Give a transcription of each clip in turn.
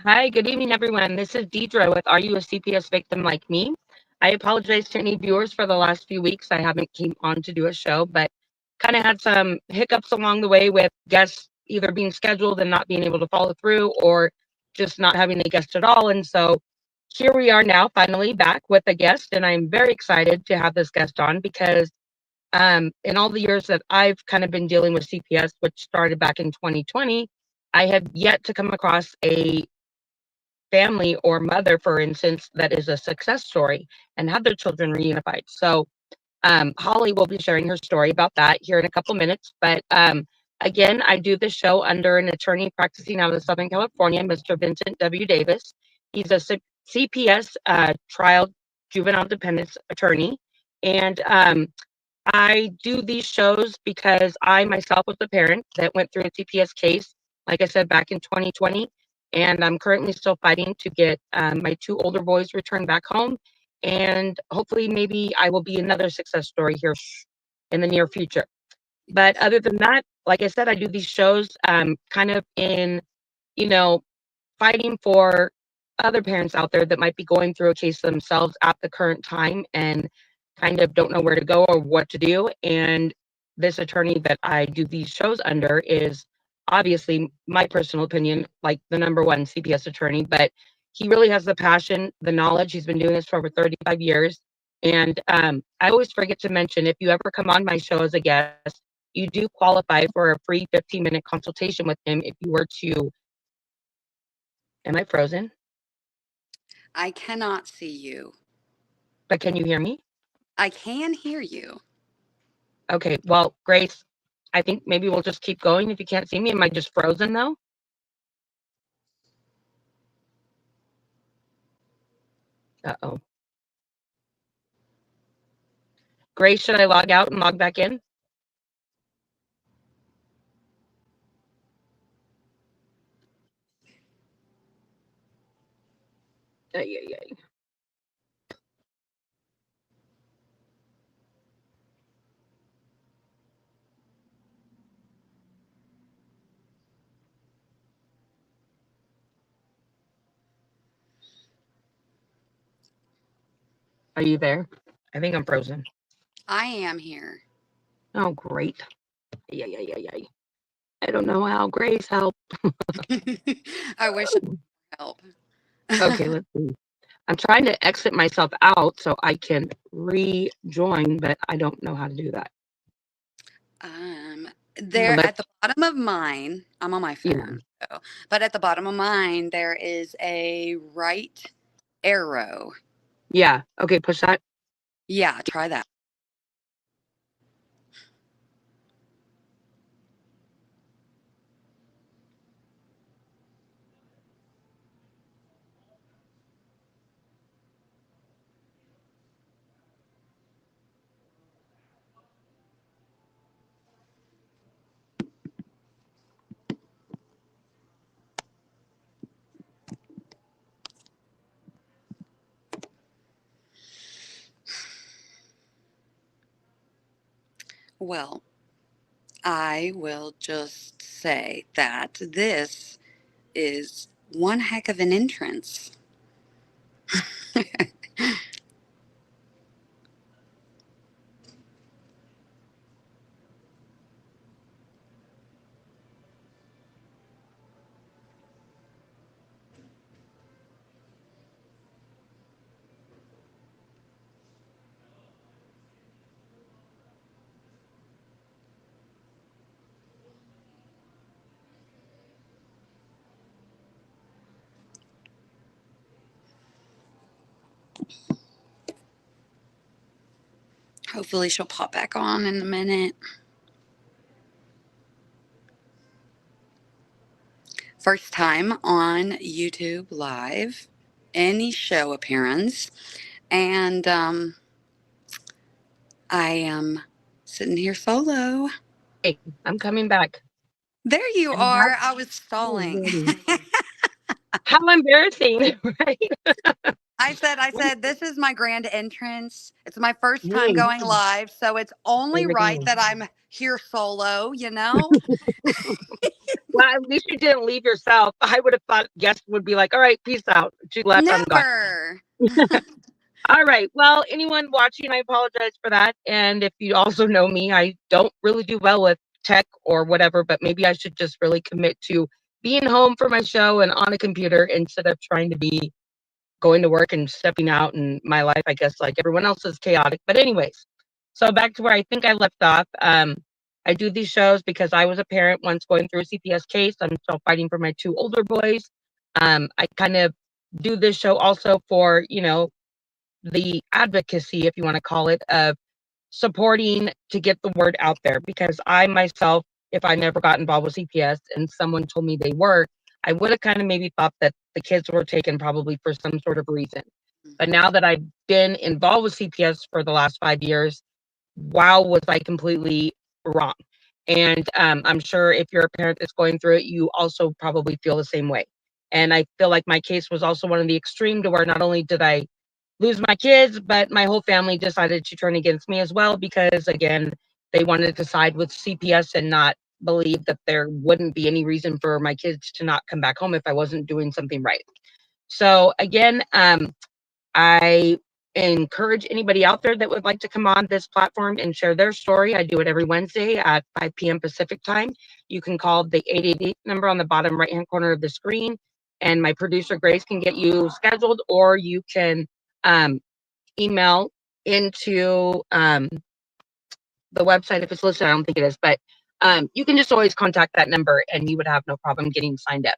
Hi, good evening, everyone. This is Deidre with Are You a CPS Victim Like Me? I apologize to any viewers for the last few weeks. I haven't came on to do a show, but kind of had some hiccups along the way with guests either being scheduled and not being able to follow through or just not having a guest at all. And so here we are now, finally back with a guest, and I'm very excited to have this guest on because in all the years that I've kind of been dealing with CPS, which started back in 2020, I have yet to come across a family or mother, for instance, that is a success story and have their children reunified. So Holly will be sharing her story about that here in a couple minutes. But again, I do this show under an attorney practicing out of Southern California, Mr. Vincent W. Davis. He's a CPS trial juvenile dependence attorney. And I do these shows because I myself was a parent that went through a CPS case, like I said, back in 2020. And I'm currently still fighting to get my two older boys returned back home. And hopefully, maybe I will be another success story here in the near future. But other than that, like I said, I do these shows kind of in, you know, fighting for other parents out there that might be going through a case themselves at the current time and kind of don't know where to go or what to do. And this attorney that I do these shows under is obviously my personal opinion, like the number one CPS attorney, but he really has the passion, the knowledge. He's been doing this for over 35 years. And I always forget to mention, if you ever come on my show as a guest, you do qualify for a free 15-minute consultation with him if you were to. Am I frozen? I cannot see you. But can you hear me? I can hear you. Okay, well, Grace, I think maybe we'll just keep going if you can't see me. Am I just frozen though? Uh-oh. Grace, should I log out and log back in? Ay, ay, ay. Are you there? I think I'm frozen. I am here. Oh, great. Ay, ay, ay, ay, ay. I don't know how. Grace, help. I wish I could help. Okay, let's see. I'm trying to exit myself out so I can rejoin, but I don't know how to do that. um, Well, there at the bottom of mine, I'm on my yeah. phone, so, but at the bottom of mine, there is a right arrow. Yeah. Okay, push that. Yeah, try that. Well, I will just say that this is one heck of an entrance. Hopefully, she'll pop back on in a minute. First time on YouTube Live, any show appearance. And I am sitting here solo. Hey, I'm coming back. There you And are. that's I was stalling. already. How embarrassing, right? I said, this is my grand entrance. It's my first time Hey, going live. So it's there only we right go. that I'm here solo, you know? Well, at least you didn't leave yourself. I would have thought guests would be like, "All right, peace out." She left. I'm gone. Never. All right. Well, anyone watching, I apologize for that. And if you also know me, I don't really do well with tech or whatever, but maybe I should just really commit to being home for my show and on a computer instead of trying to be going to work and stepping out. And my life, I guess, like everyone else, is chaotic. But, anyways, so back to where I think I left off. I do these shows because I was a parent once going through a CPS case. I'm still fighting for my two older boys. I kind of do this show also for, the advocacy, if you want to call it, of supporting to get the word out there. Because I myself, if I never got involved with CPS and someone told me they were, I would have kind of maybe thought that the kids were taken probably for some sort of reason. But now that I've been involved with CPS for the last 5 years, wow, was I completely wrong. And I'm sure if you're a parent that's going through it, you also probably feel the same way. And I feel like my case was also one of the extreme to where not only did I lose my kids, but my whole family decided to turn against me as well because, again, they wanted to side with CPS and not believe that there wouldn't be any reason for my kids to not come back home if I wasn't doing something right. So, again, I encourage anybody out there that would like to come on this platform and share their story. I do it every Wednesday at 5 p.m. Pacific time. You can call the 888 number on the bottom right hand corner of the screen, and my producer Grace can get you scheduled, or you can um, email into the website if it's listed. I don't think it is, but you can just always contact that number and you would have no problem getting signed up.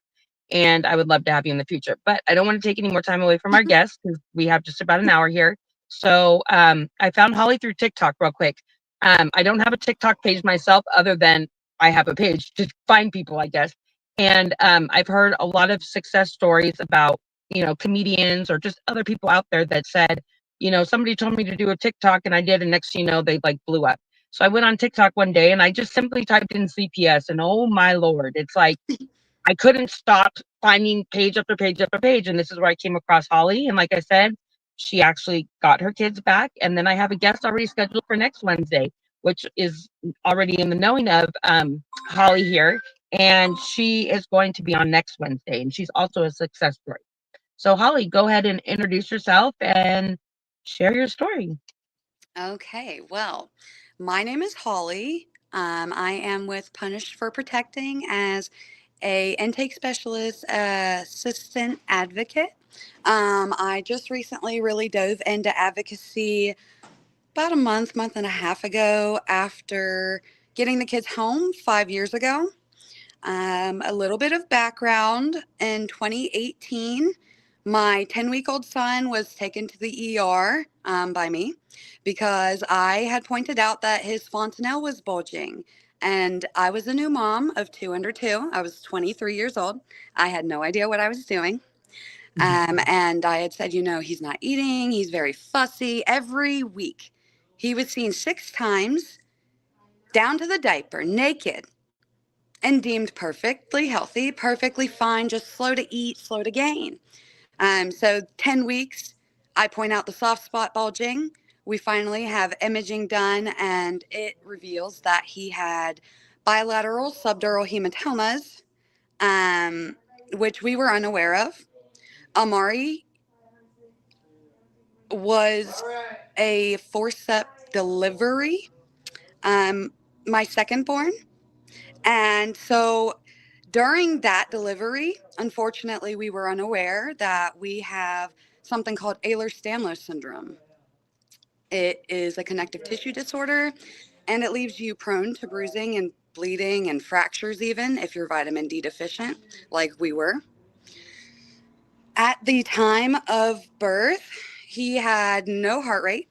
And I would love to have you in the future. But I don't want to take any more time away from our guests because we have just about an hour here. So I found Holly through TikTok real quick. I don't have a TikTok page myself other than I have a page to find people, I guess. And I've heard a lot of success stories about, comedians or just other people out there that said, somebody told me to do a TikTok and I did. And next thing you know, they like blew up. So I went on TikTok one day and I just simply typed in CPS and oh my Lord, it's like I couldn't stop finding page after page after page. And this is where I came across Holly. And like I said, she actually got her kids back. And then I have a guest already scheduled for next Wednesday, which is already in the knowing of Holly here. And she is going to be on next Wednesday. And she's also a success story. So, Holly, go ahead and introduce yourself and share your story. Okay, well, my name is Holly. I am with Punished for Protecting as a intake specialist assistant advocate. I just recently really dove into advocacy about a month and a half ago after getting the kids home 5 years ago. A little bit of background. In 2018, my 10-week-old son was taken to the ER by me because I had pointed out that his fontanelle was bulging. And I was a new mom of two under two. I was 23 years old. I had no idea what I was doing. And I had said, he's not eating. He's very fussy. Every week, he was seen 6 times, down to the diaper, naked, and deemed perfectly healthy, perfectly fine, just slow to eat, slow to gain. So 10 weeks, I point out the soft spot bulging. We finally have imaging done, and it reveals that he had bilateral subdural hematomas, which we were unaware of. Amari was a forceps delivery, my second born. And so during that delivery, unfortunately, we were unaware that we have something called Ehlers-Danlos syndrome. It is a connective tissue disorder, and it leaves you prone to bruising and bleeding and fractures even if you're vitamin D deficient, like we were. At the time of birth, he had no heart rate.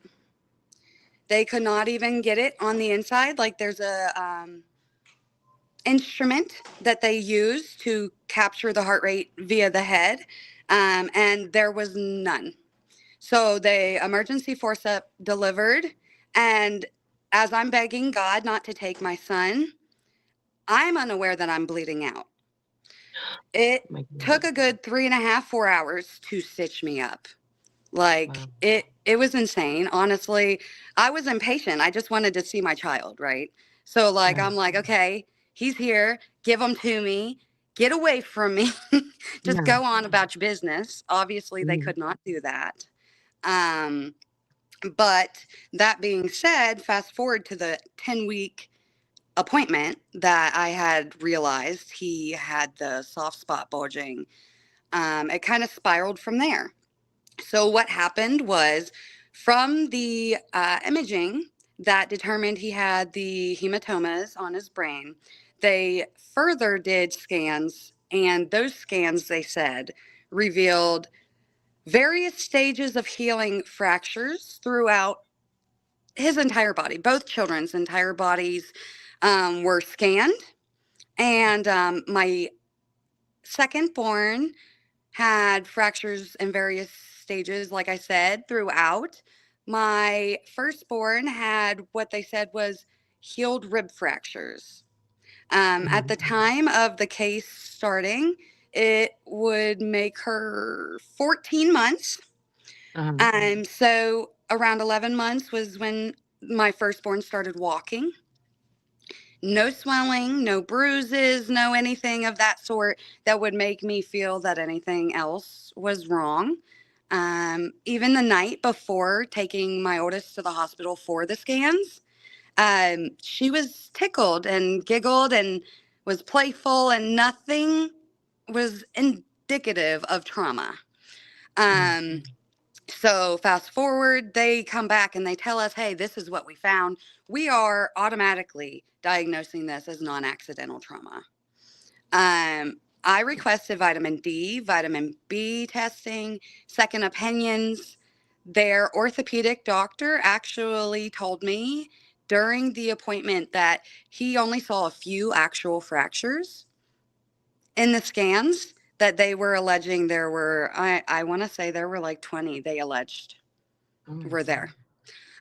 They could not even get it on the inside. Like there's a instrument that they use to capture the heart rate via the head, and there was none. So they emergency forceps delivered, and as I'm begging God not to take my son, I'm unaware that I'm bleeding out. It took a good 3.5, 4 hours to stitch me up. Like Wow. it was insane. Honestly, I was impatient. I just wanted to see my child, right? So like Right. I'm like, okay, he's here, give him to me. get away from me. Just Yeah. go on about your business. Obviously, they Mhm. could not do that. Um, but that being said, fast forward to the 10-week appointment that I had realized he had the soft spot bulging. It kind of spiraled from there. So, what happened was from the imaging that determined he had the hematomas on his brain, they further did scans, and those scans, they said, revealed various stages of healing fractures throughout his entire body. Both children's entire bodies were scanned, and my second born had fractures in various stages, like I said, throughout. My firstborn had what they said was healed rib fractures. At Mhm. the time of the case starting, it would make her 14 months. Uh-huh. So around 11 months was when my firstborn started walking. No swelling, no bruises, no anything of that sort that would make me feel that anything else was wrong. Even the night before taking my oldest to the hospital for the scans, she was tickled and giggled and was playful, and nothing was indicative of trauma. Um, Mhm. so fast forward, they come back and they tell us, hey, this is what we found. We are automatically diagnosing this as non-accidental trauma. I requested vitamin D, vitamin B testing, second opinions. Their orthopedic doctor actually told me during the appointment that he only saw a few actual fractures in the scans, that they were alleging there were, I want to say there were like 20 they alleged Oh my were God. there.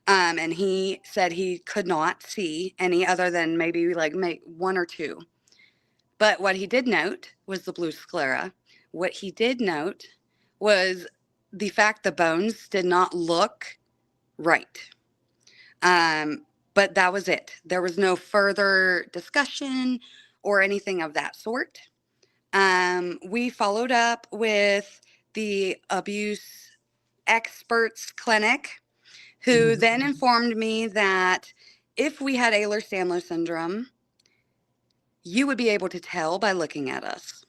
And he said he could not see any other than maybe like one or two. But what he did note was the blue sclera. What he did note was the fact the bones did not look right. Um, but that was it. There was no further discussion or anything of that sort. We followed up with the abuse experts clinic, who Mhm. then informed me that if we had Ehlers-Danlos syndrome, you would be able to tell by looking at us.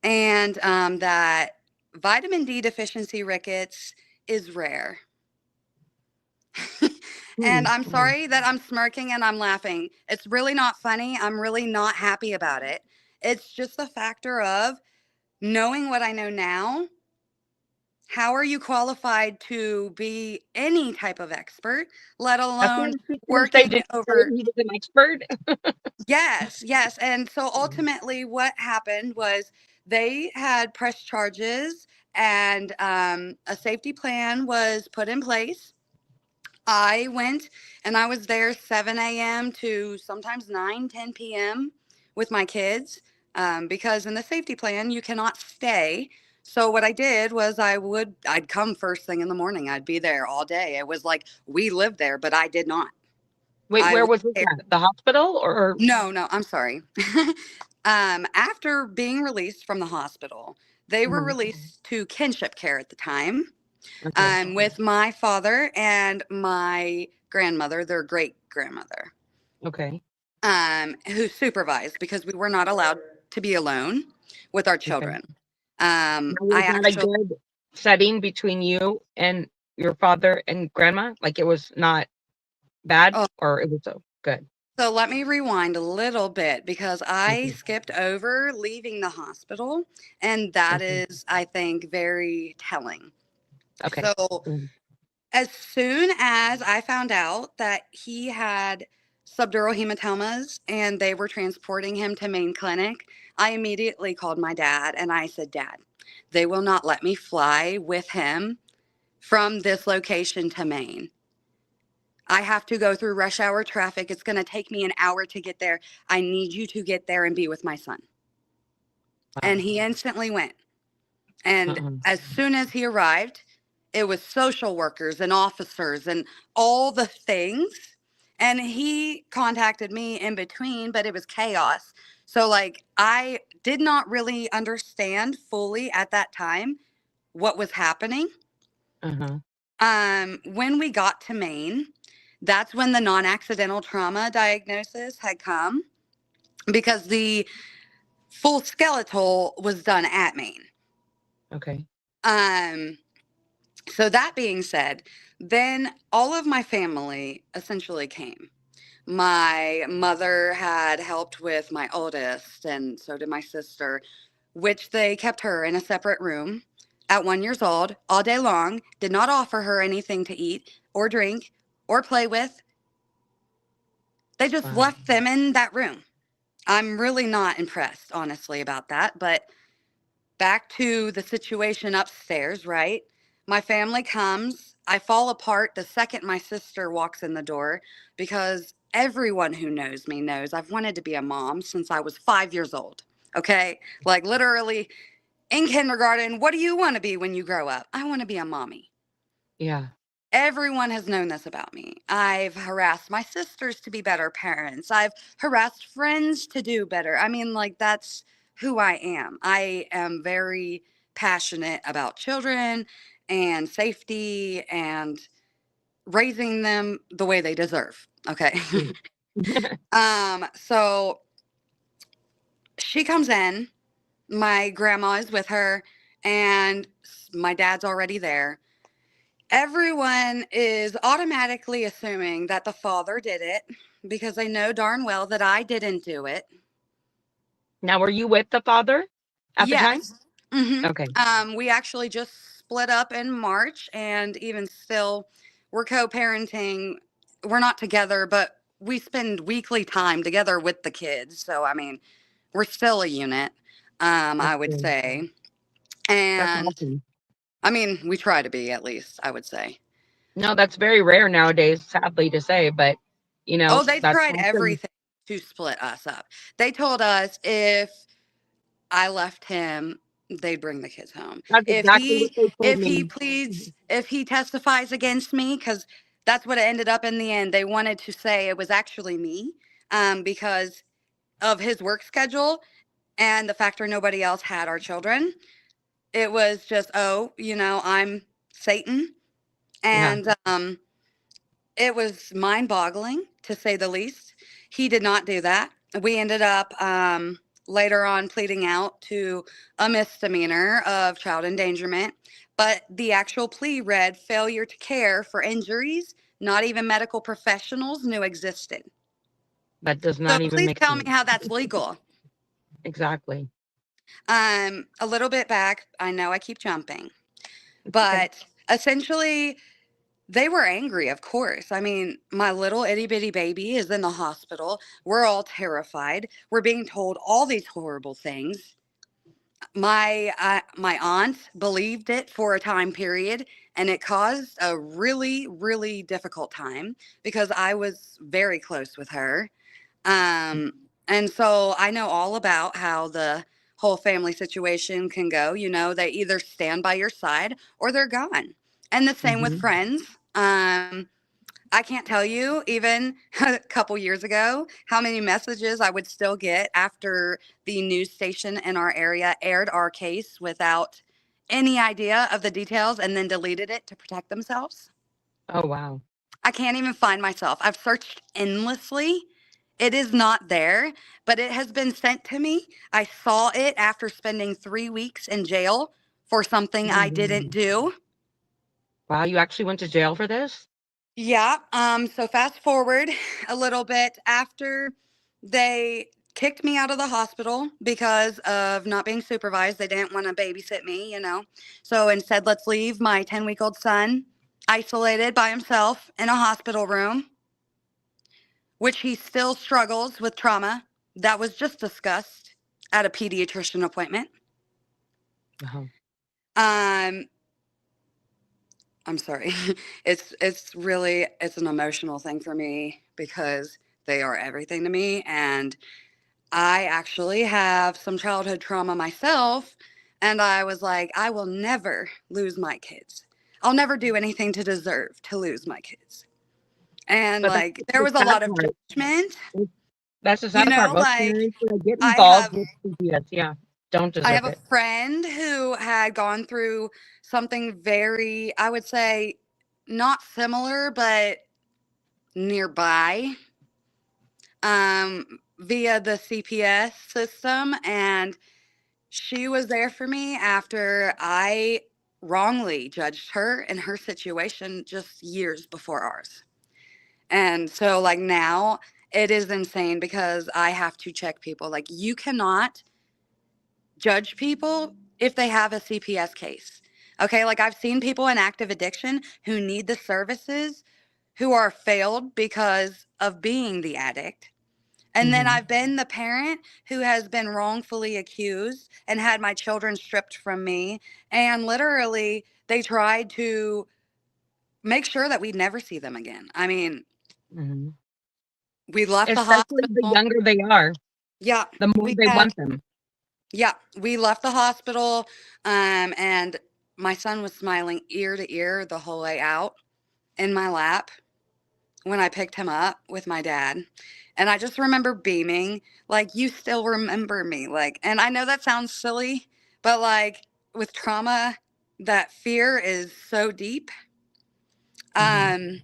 And that vitamin D deficiency rickets is rare. And Mhm. I'm Mhm. sorry that I'm smirking and I'm laughing. It's really not funny. I'm really not happy about it. It's just the factor of knowing what I know now. How are you qualified to be any type of expert, let That's what alone I was gonna say. working Did you say over? he was an expert? Yes, yes. And so Mhm. ultimately, what happened was they had pressed charges, and a safety plan was put in place. I went and I was there 7 a.m. to sometimes 9, 10 p.m. with my kids, because in the safety plan, you cannot stay. So what I did was I'd come first thing in the morning. I'd be there all day. It was like we lived there, but I did not. Wait, I where was was this there. at? The hospital or No, no, I'm sorry. After being released from the hospital, they were uh-huh. released to kinship care at the time, Okay. with my father and my grandmother, their great grandmother, Okay. who supervised because we were not allowed to be alone with our Okay. children. Now, was I that a actually, good setting between you and your father and grandma? Like, it was not bad oh, or it was so good? so let me rewind a little bit because I Okay. skipped over leaving the hospital, and that Okay. is, I think, very telling. Okay. So Mhm. as soon as I found out that he had subdural hematomas and they were transporting him to Maine Clinic, I immediately called my dad and I said, Dad, they will not let me fly with him from this location to Maine. I have to go through rush hour traffic. It's going to take me an hour to get there. I need you to get there and be with my son. And Wow. he instantly went. And Uh-uh. as soon as he arrived, it was social workers and officers and all the things. And he contacted me in between, but it was chaos. So, like, I did not really understand fully at that time what was happening. Uh-huh. When we got to Maine, that's when the non-accidental trauma diagnosis had come because the full skeletal was done at Maine. Okay. Um, so that being said, then all of my family essentially came. My mother had helped with my oldest, and so did my sister, which they kept her in a separate room at 1 years old all day long, did not offer her anything to eat or drink or play with. They just Wow. left them in that room. I'm really not impressed, honestly, about that. But back to the situation upstairs, right? My family comes. I fall apart the second my sister walks in the door because everyone who knows me knows I've wanted to be a mom since I was 5 years old. Okay? Like literally in kindergarten, what do you want to be when you grow up? I want to be a mommy. Yeah. Everyone has known this about me. I've harassed my sisters to be better parents. I've harassed friends to do better. I mean, like, that's who I am. I am very passionate about children and safety and raising them the way they deserve. Okay. Mm. So she comes in, my grandma is with her, and my dad's already there. Everyone is automatically assuming that the father did it because they know darn well that I didn't do it. Now, were you with the father at the time? Yes. hmm Okay. We actually just split up in March, and even still, we're co-parenting. We're not together, but we spend weekly time together with the kids. So, I mean, we're still a unit, That's I would good. say. That's And awesome. I mean, we try to be at least, I would say. No, that's very rare nowadays, sadly to say, but Oh, they that's tried awesome. everything to split us up. They told us if I left him, they'd bring the kids home. That's If exactly what he they told if he me. pleads, if he testifies against me, because that's what it ended up in the end. They wanted to say it was actually me, because of his work schedule and the factor nobody else had our children. It was just, oh, I'm Satan, Yeah. and it was mind-boggling, to say the least. He did not do that. We ended up later on pleading out to a misdemeanor of child endangerment, but the actual plea read failure to care for injuries not even medical professionals knew existed. That does So not even please make tell me sense. how that's legal. Exactly. A little bit back, I know I keep jumping, It's okay. but essentially they were angry, of course. I mean, my little itty bitty baby is in the hospital. We're all terrified. We're being told all these horrible things. My aunt believed it for a time period, and it caused a really, really difficult time because I was very close with her. Um, and so I know all about how the whole family situation can go. They either stand by your side or they're gone. And the same with Mhm. friends. I can't tell you, even a couple years ago, how many messages I would still get after the news station in our area aired our case without any idea of the details and then deleted it to protect themselves. Oh, wow. I can't even find myself. I've searched endlessly. It is not there, but it has been sent to me. I saw it after spending 3 weeks in jail for something I didn't Mhm. do. Wow, you actually went to jail for this? Yeah. So fast forward a little bit after they kicked me out of the hospital because of not being supervised. They didn't want to babysit me. So instead, let's leave my 10-week-old son isolated by himself in a hospital room, which he still struggles with trauma. That was just discussed at a pediatrician appointment. Uh-huh. Um, I'm sorry. It's an emotional thing for me because they are everything to me, and I actually have some childhood trauma myself, and I was like, I will never lose my kids. I'll never do anything to deserve to lose my kids. And But that's like there the was a sad lot of part. judgment. That's the You sad part. know, Most like parents that get I involved have with CPS, yeah, don't I deserve have a it. friend who had gone through something very, I would say, not similar, but nearby, via the CPS system. And she was there for me after I wrongly judged her and her situation just years before ours. And so, like, now it is insane because I have to check people. Like, you cannot judge people if they have a CPS case. Okay, like I've seen people in active addiction who need the services who are failed because of being the addict. And then Mhm, I've been the parent who has been wrongfully accused and had my children stripped from me. And literally, they tried to make sure that we'd never see them again. I mean, mhm. we left the Especially the hospital. younger they are, Yeah, the more we they had want them. Yeah, we left the hospital, and my son was smiling ear to ear the whole way out in my lap when I picked him up with my dad. And I just remember beaming, like, you still remember me. Like, and I know that sounds silly, but like with trauma, that fear is so deep. Mhm. Um,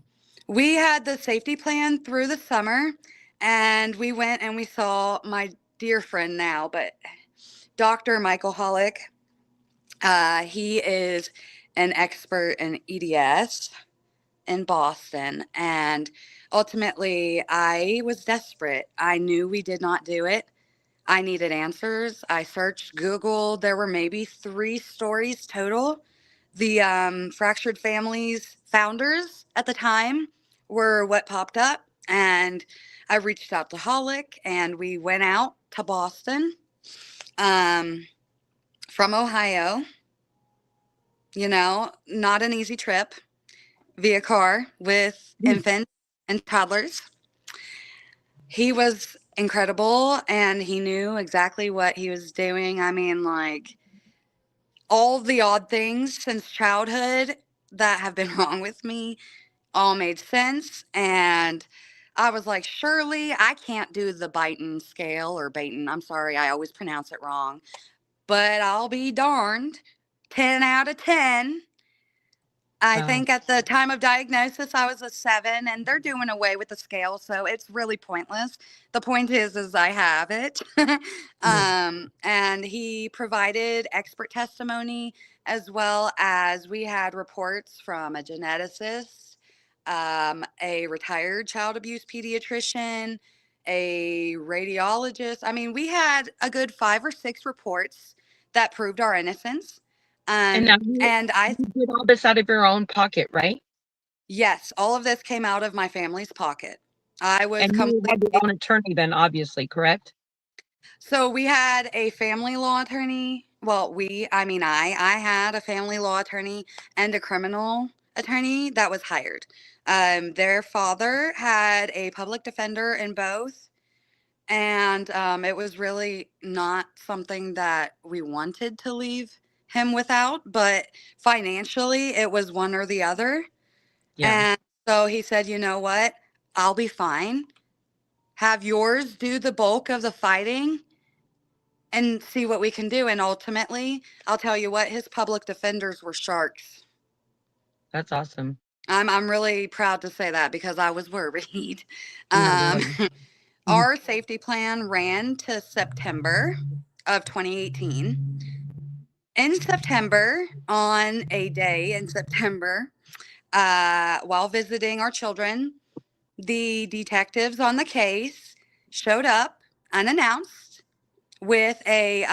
we had the safety plan through the summer, and we went and we saw my dear friend now, but Dr. Michael Hollick. He is an expert in EDS in Boston. And ultimately, I was desperate. I knew we did not do it. I needed answers. I searched Google. There were maybe 3 stories total. The Fractured Families founders at the time were what popped up. And I reached out to Hollick and we went out to Boston, um, from Ohio. Not an easy trip via car with Mm. infants and toddlers. He was incredible and he knew exactly what he was doing. I mean, like, all the odd things since childhood that have been wrong with me all made sense. And I was like, surely I can't do the Beighton scale or Beighton. I'm sorry, I always pronounce it wrong, but I'll be darned. 10 out of 10. I Wow, think at the time of diagnosis, I was a 7, and they're doing away with the scale, so it's really pointless. The point is I have it. yeah. And he provided expert testimony as well as we had reports from a geneticist, a retired child abuse pediatrician, a radiologist. I mean, we had a good 5 or 6 reports that proved our innocence. And now you And I you did all this out of your own pocket, right? Yes, all of this came out of my family's pocket. I was And you had your completely own attorney then, obviously, correct? So we had a family law attorney. Well, I mean, I had a family law attorney and a criminal attorney that was hired. Their father had a public defender in both, and it was really not something that we wanted to leave him without, but financially, it was one or the other. Yeah, And so he said, you know what? I'll be fine. Have yours do the bulk of the fighting and see what we can do. And ultimately, I'll tell you what, his public defenders were sharks. that's awesome. I'm really proud to say that because I was worried. Yeah, Um, really. Mhm. our safety plan ran to September of 2018. In September, on a day in September, while visiting our children, the detectives on the case showed up unannounced with a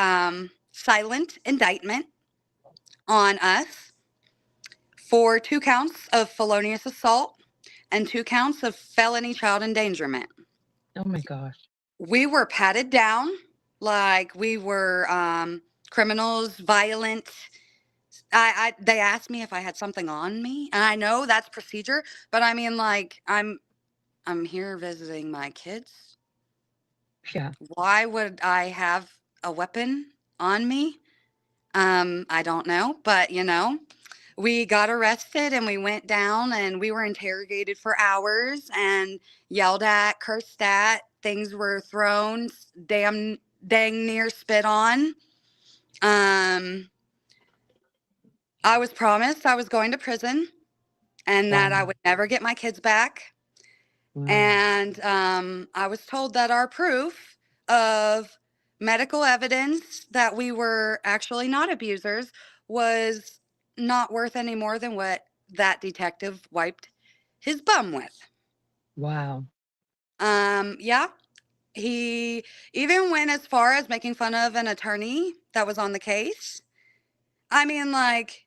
silent indictment on us for 2 counts of felonious assault and 2 counts of felony child endangerment. Oh my gosh. We were patted down like we were criminals, violent. They asked me if I had something on me, and I know that's procedure, but I mean, like, I'm here visiting my kids. Yeah. Why would I have a weapon on me? I don't know, but We got arrested and we went down and we were interrogated for hours and yelled at, cursed at. Things were thrown, dang near spit on. Um, I was promised I was going to prison and that I Wow. would never get my kids back. Wow. And I was told that our proof of medical evidence that we were actually not abusers was not worth any more than what that detective wiped his bum with. Wow. Yeah, he even went as far as making fun of an attorney that was on the case. I mean, like,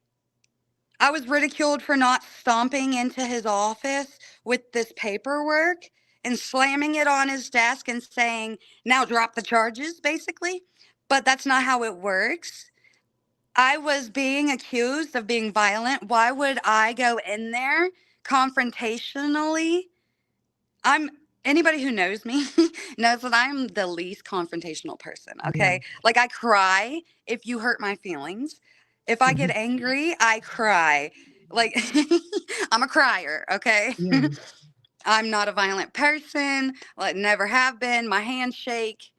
I was ridiculed for not stomping into his office with this paperwork and slamming it on his desk and saying, now drop the charges, basically. But that's not how it works. I was being accused of being violent. Why would I go in there confrontationally? I'm Anybody who knows me knows that I'm the least confrontational person, Yeah. okay? Like I cry if you hurt my feelings. If I get Mhm. angry, I cry. Like I'm a crier, okay? Yeah. I'm not a violent person, like never have been. My hands shake,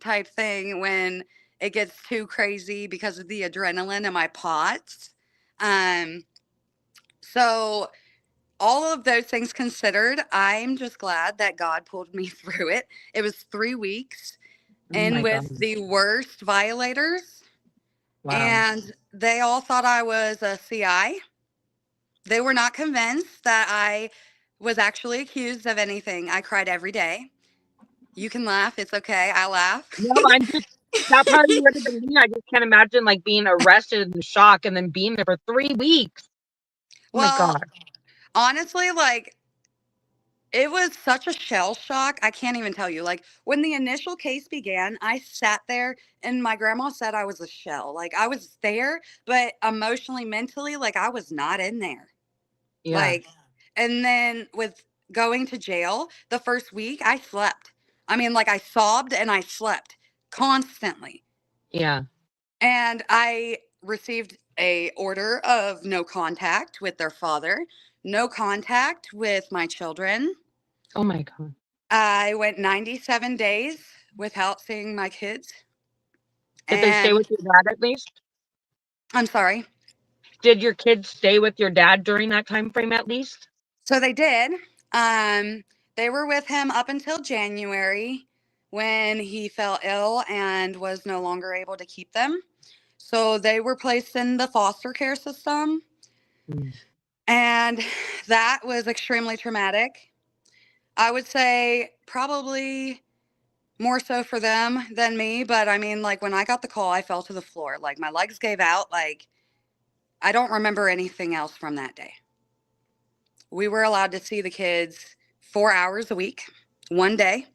type thing when it gets too crazy because of the adrenaline in my pots. Um so all of those things considered, I'm just glad that God pulled me through it. It was 3 weeks Oh and my with God. the worst violators, Wow. and they all thought I was a CI. They were not convinced that I was actually accused of anything. I cried every day. You can laugh. It's okay. I laugh. No, I'm just that part of you would have been me. I just can't imagine like being arrested in shock and then being there for 3 weeks. Oh my Well, God. honestly, like it was such a shell shock. I can't even tell you. Like when the initial case began, I sat there and my grandma said I was a shell. Like I was there, but emotionally, mentally, like I was not in there. Yeah. Like, and then with going to jail the first week, I slept. I mean, like I sobbed and I slept constantly. Yeah. And I received a order of no contact with their father, no contact with my children. Oh my God. I went 97 days without seeing my kids. Did they stay And with your dad at least? I'm sorry. Did your kids stay with your dad during that time frame at least? So they did. Um, they were with him up until January when he fell ill and was no longer able to keep them. So they were placed in the foster care system. Mm. And that was extremely traumatic. I would say probably more so for them than me. But I mean, like when I got the call, I fell to the floor. Like my legs gave out. Like I don't remember anything else from that day. We were allowed to see the kids 4 hours a week, one day.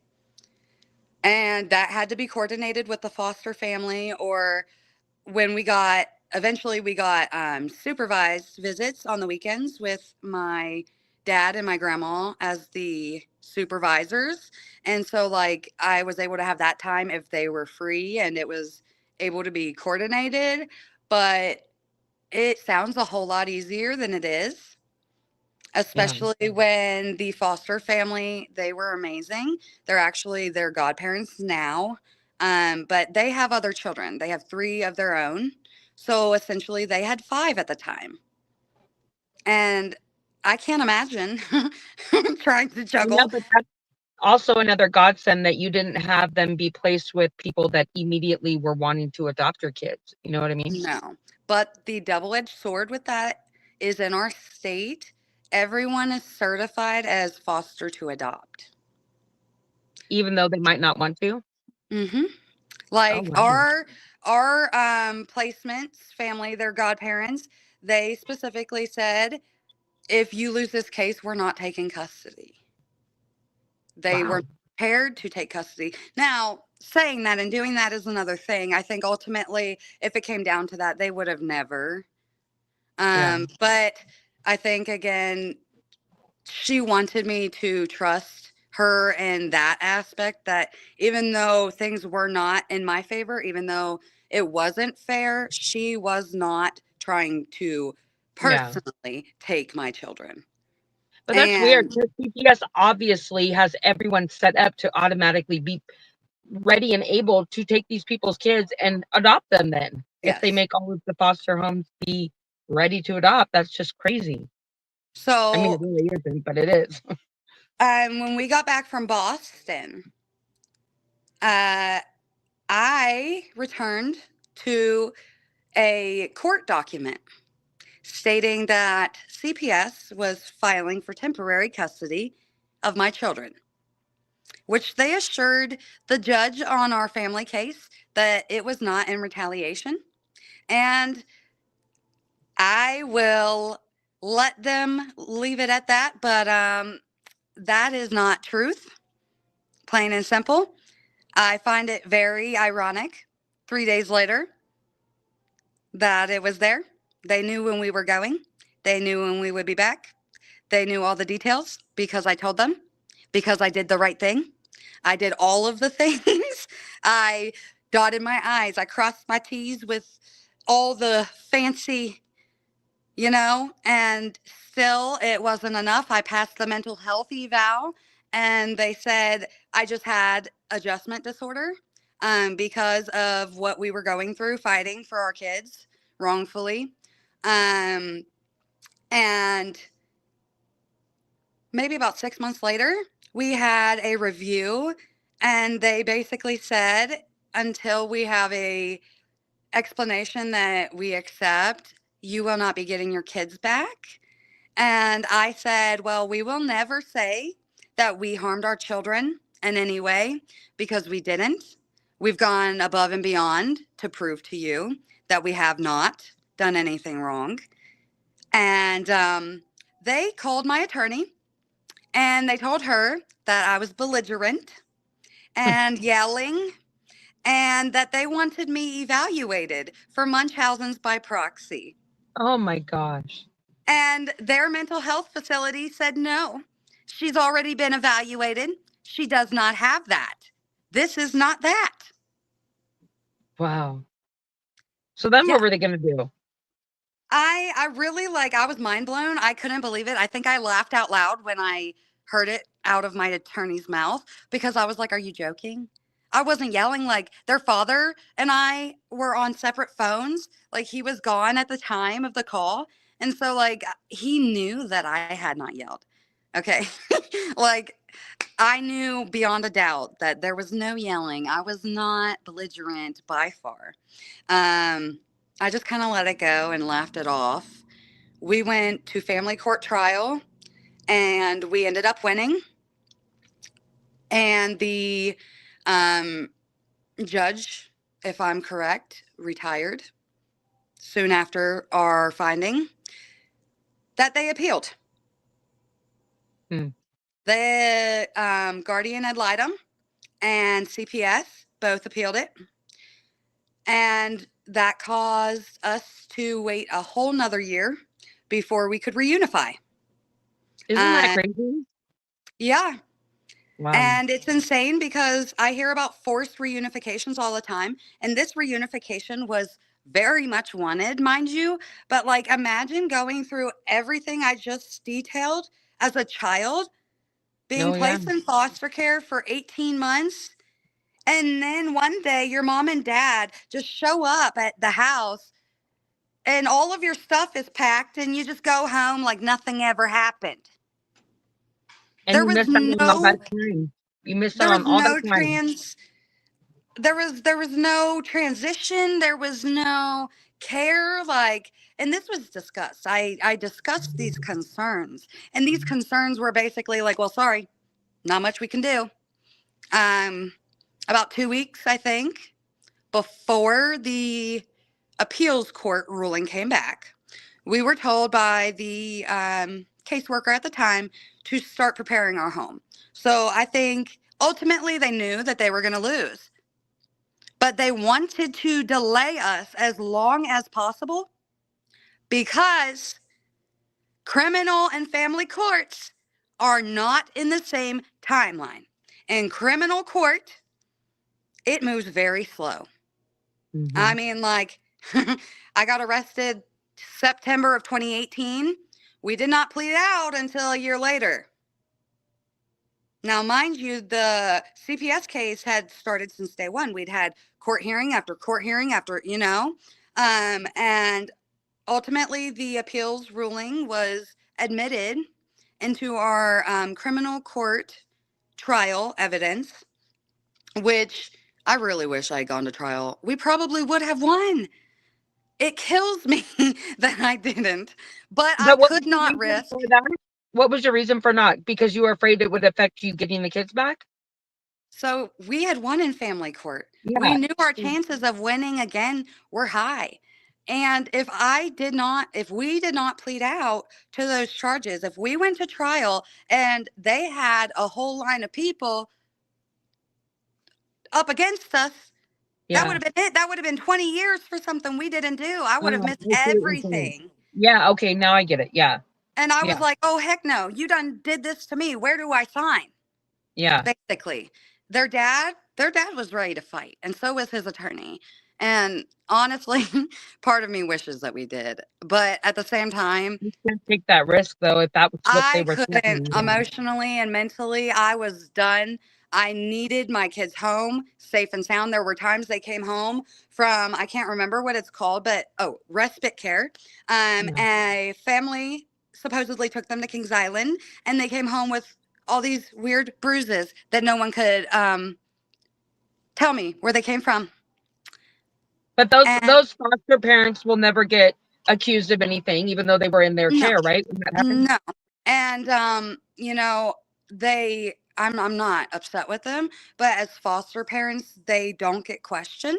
And that had to be coordinated with the foster family or when eventually we got supervised visits on the weekends with my dad and my grandma as the supervisors. And so, like, I was able to have that time if they were free and it was able to be coordinated. But it sounds a whole lot easier than it is, Yeah. especially when the foster family, they were amazing. They're actually their godparents now, but they have other children. They have three of their own. So essentially, they had five at the time. And I can't imagine trying to Yeah, juggle. but that's also another godsend that you didn't have them be placed with people that immediately were wanting to adopt your kids. You know what I mean? No. But the double edged sword with that is in our state, everyone is certified as foster to adopt. Even though they might not want to. Hmm. Oh Like wow. our placements family, their godparents, they specifically said, if you lose this case, we're not taking custody. They were Wow. prepared to take custody. Now, saying that and doing that is another thing. I think ultimately, if it came down to that, they would have never. Yeah. But I think again, she wanted me to trust her in that aspect that even though things were not in my favor, even though it wasn't fair, she was not trying to Yeah. personally take my children. But that's weird And because CPS obviously has everyone set up to automatically be ready and able to take these people's kids and adopt them then. If they yes. make all of the foster homes be ready to adopt, that's just crazy. I mean, it So really isn't, but it is. when we got back from Boston, uh, I returned to a court document stating that CPS was filing for temporary custody of my children, which they assured the judge on our family case that it was not in retaliation. And I will let them leave it at that. But that is not truth, plain and simple. I find it very ironic 3 days later that it was there. They knew when we were going, they knew when we would be back. They knew all the details because I told them, because I did the right thing. I did all of the things. I dotted my I's. I crossed my T's with all the fancy, and still it wasn't enough. I passed the mental health eval and they said I just had adjustment disorder because of what we were going through fighting for our kids wrongfully. Um, and maybe about 6 months later, we had a review and they basically said until we have a explanation that we accept, you will not be getting your kids back. And I said, well, we will never say that we harmed our children in any way because we didn't. We've gone above and beyond to prove to you that we have not done anything wrong. And they called my attorney and they told her that I was belligerent and yelling and that they wanted me evaluated for Munchausen's by proxy. Oh my gosh. And their mental health facility said no. She's already been evaluated. She does not have that. This is not that. Wow. So then Yeah. what were they gonna do? I really I was mind blown. I couldn't believe it. I think I laughed out loud when I heard it out of my attorney's mouth because I was like, "Are you joking?" I wasn't yelling. Like their father and I were on separate phones. Like he was gone at the time of the call. And so he knew that I had not yelled. Okay. like I knew beyond a doubt that there was no yelling. I was not belligerent by far. Um, I just kind of let it go and laughed it off. We went to family court trial and we ended up winning. And the um, judge, if I'm correct, retired soon after our finding that they appealed. Hmm. The guardian ad litem and CPS both appealed it. And that caused us to wait a whole nother year before we could reunify. Isn't that Uh, crazy? yeah. Wow. And it's insane because I hear about forced reunifications all the time. And this reunification was very much wanted, mind you. But imagine going through everything I just detailed as a child, being Oh yeah. placed in foster care for 18 months. And then one day your mom and dad just show up at the house and all of your stuff is packed and you just go home like nothing ever happened. And There you was missed out on all that no time. You missed there out was on all that no time. trans there was no transition, there was no care and this was discussed. I discussed these concerns and these concerns were basically like, well, sorry, not much we can do. Um about 2 weeks I think before the appeals court ruling came back, we were told by the caseworker at the time to start preparing our home. So I think ultimately they knew that they were going to lose, but they wanted to delay us as long as possible because criminal and family courts are not in the same timeline. In criminal court, it moves very slow. Hmm. I mean, I got arrested September of 2018. We did not plead out until a year later. Now, mind you, the CPS case had started since day one. We'd had court hearing after, and ultimately the appeals ruling was admitted into our criminal court trial evidence, which I really wish I had gone to trial. We probably would have won. It kills me that I didn't, but I But what was could your not reason for risk. that? What was your reason for not? Because you were afraid it would affect you getting the kids back? So we had won in family court. We Yeah. knew our chances of winning again were high. And if we did not plead out to those charges, if we went to trial and they had a whole line of people up against us, that would Yeah. have been it. That would have been 20 years for something we didn't do. I would have missed I see what you're saying. everything. Yeah, okay, now I get it. Yeah. And I was Yeah. like, oh, heck no, you done did this to me. Where do I sign? Yeah. Basically, their dad was ready to fight, and so was his attorney. And honestly, part of me wishes that we did, but at the same time, You can't take that risk though if that was what they I were couldn't. threatening you with. Emotionally and mentally, I was done. I needed my kids home safe and sound. There were times they came home from, I can't remember what it's called, but respite care. Yeah. A family supposedly took them to Kings Island, and they came home with all these weird bruises that no one could tell me where they came from. But And those foster parents will never get accused of anything, even though they were in their no, care, right? When that happened? no. And I'm not upset with them, but as foster parents, they don't get questioned.